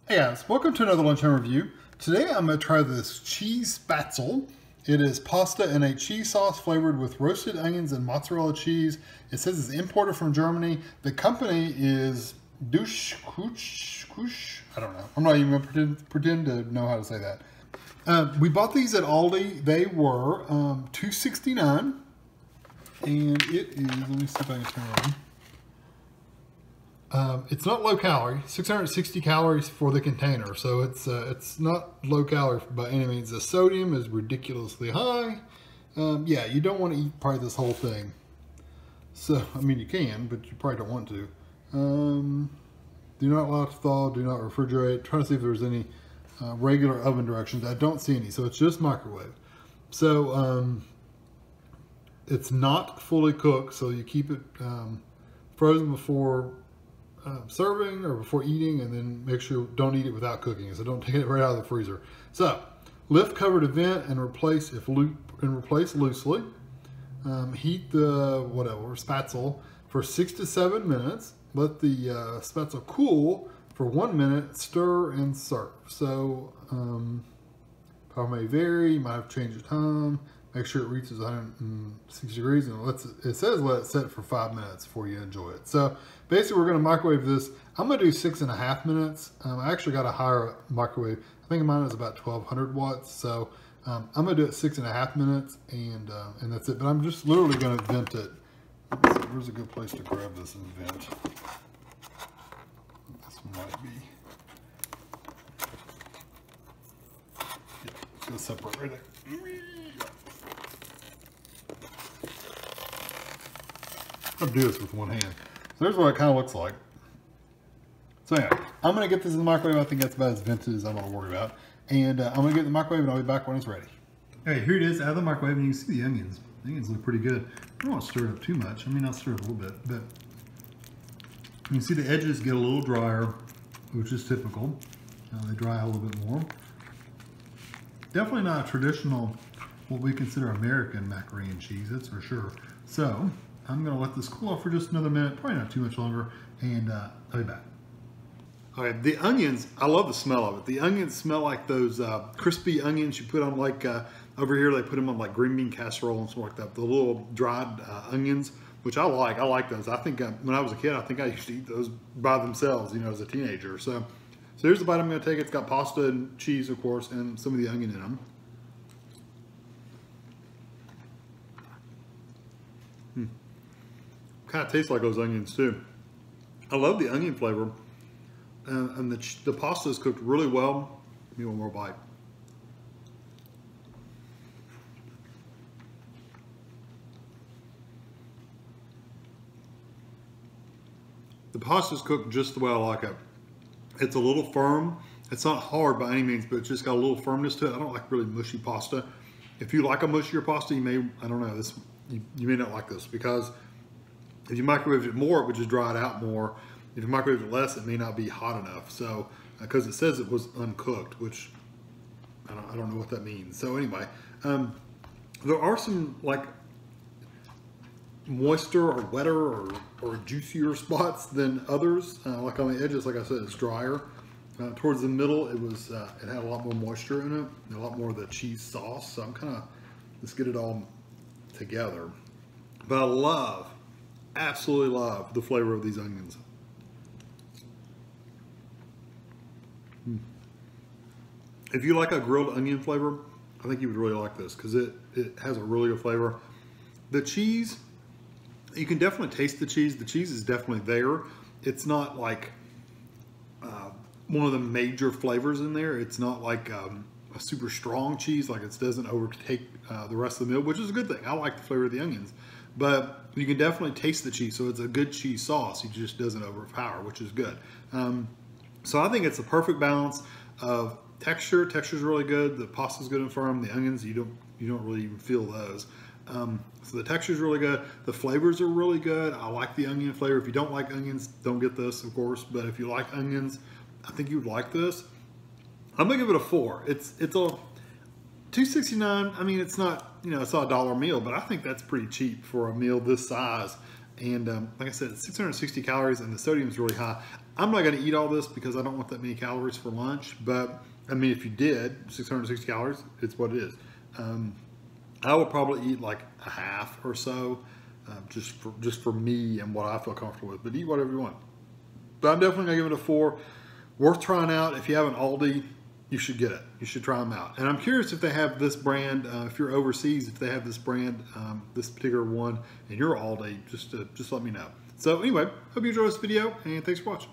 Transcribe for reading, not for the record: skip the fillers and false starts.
Hey guys, welcome to another Lunchtime review. Today I'm going to try this cheese spätzle. It is pasta in a cheese sauce flavored with roasted onions and mozzarella cheese. It says it's imported from Germany. The company is Deutsche Küche. I don't know. I'm not even going to pretend to know how to say that. We bought these at ALDI. They were $2.69, and it is, let me see if I can turn it on. It's not low calorie, 660 calories for the container, so it's not low calorie by any means. The sodium is ridiculously high. Yeah, you don't want to eat probably this whole thing. So, I mean, you can, but you probably don't want to. Do not allow it to thaw, do not refrigerate. Try to see if there's any regular oven directions. I don't see any, so it's just microwave. So, it's not fully cooked, so you keep it frozen before serving or before eating, and then make sure don't eat it without cooking. So don't take it right out of the freezer. So lift cover to vent and replace loosely. Heat the spätzle for 6 to 7 minutes. Let the spätzle cool for 1 minute. Stir and serve. So power may vary. You might have to change the time. Make sure it reaches 160 degrees, and it says let it set for 5 minutes before you enjoy it. So basically, we're going to microwave this. I'm going to do 6.5 minutes. I actually got a higher microwave. I think mine is about 1200 watts. So I'm going to do it 6.5 minutes, and that's it. But I'm just literally going to vent it. Where's a good place to grab this and vent? This might be. Yeah, it's going to separate right there. I'll do this with one hand. So there's what it kind of looks like. So yeah, I'm going to get this in the microwave. I think that's about as vented as I'm going to worry about. And I'm going to get it in the microwave, and I'll be back when it's ready. Okay, here it is out of the microwave, and you can see the onions. The onions look pretty good. I don't want to stir it up too much. I mean, I'll stir it a little bit, but you can see the edges get a little drier, which is typical. They dry out a little bit more. Definitely not a traditional, what we consider American macaroni and cheese, that's for sure. So I'm going to let this cool off for just another minute, probably not too much longer, and I'll be back. All right, the onions, I love the smell of it. The onions smell like those crispy onions you put on, like over here they put them on like green bean casserole and stuff like that. The little dried onions, which I like. I like those. I think when I was a kid, I think I used to eat those by themselves, you know, as a teenager. So here's the bite I'm going to take. It's got pasta and cheese, of course, and some of the onion in them. Kind of tastes like those onions too. I love the onion flavor, and the pasta is cooked really well. Give me one more bite. The pasta is cooked just the way I like it. It's a little firm. It's not hard by any means, but it's just got a little firmness to it. I don't like really mushy pasta. If you like a mushier pasta, you may, I don't know, you may not like this, because if you microwave it more, it would just dry it out more. If you microwave it less, it may not be hot enough. So, because it says it was uncooked, which I don't know what that means. So anyway, there are some like moister or wetter or juicier spots than others. Like on the edges, like I said, it's drier. Towards the middle, it had a lot more moisture in it, and a lot more of the cheese sauce. So I'm kind of, let's get it all together. But I absolutely love the flavor of these onions. If you like a grilled onion flavor, I think you would really like this, because it has a really good flavor. The cheese, you can definitely taste the cheese. The cheese is definitely there. It's not like one of the major flavors in there. It's not like a super strong cheese, like it doesn't overtake the rest of the meal, which is a good thing. I like the flavor of the onions. But you can definitely taste the cheese, so it's a good cheese sauce. It just doesn't overpower, which is good. So I think it's a perfect balance of texture. Texture's really good. The pasta's good and firm. The onions, you don't really even feel those. So the texture's really good. The flavors are really good. I like the onion flavor. If you don't like onions, don't get this, of course. But if you like onions, I think you would like this. I'm gonna give it a 4. It's a $2.69. I mean, it's not, you know, it's not a dollar meal, but I think that's pretty cheap for a meal this size. And like I said, it's 660 calories and the sodium is really high. I'm not going to eat all this because I don't want that many calories for lunch. But I mean, if you did 660 calories, it's what it is. I would probably eat like a half or so, just for me and what I feel comfortable with. But eat whatever you want. But I'm definitely gonna give it a 4. Worth trying out. If you have an ALDI, you should get it. You should try them out. And I'm curious if they have this brand. If you're overseas, if they have this brand, this particular one in your ALDI, just let me know. So anyway, hope you enjoyed this video, and thanks for watching.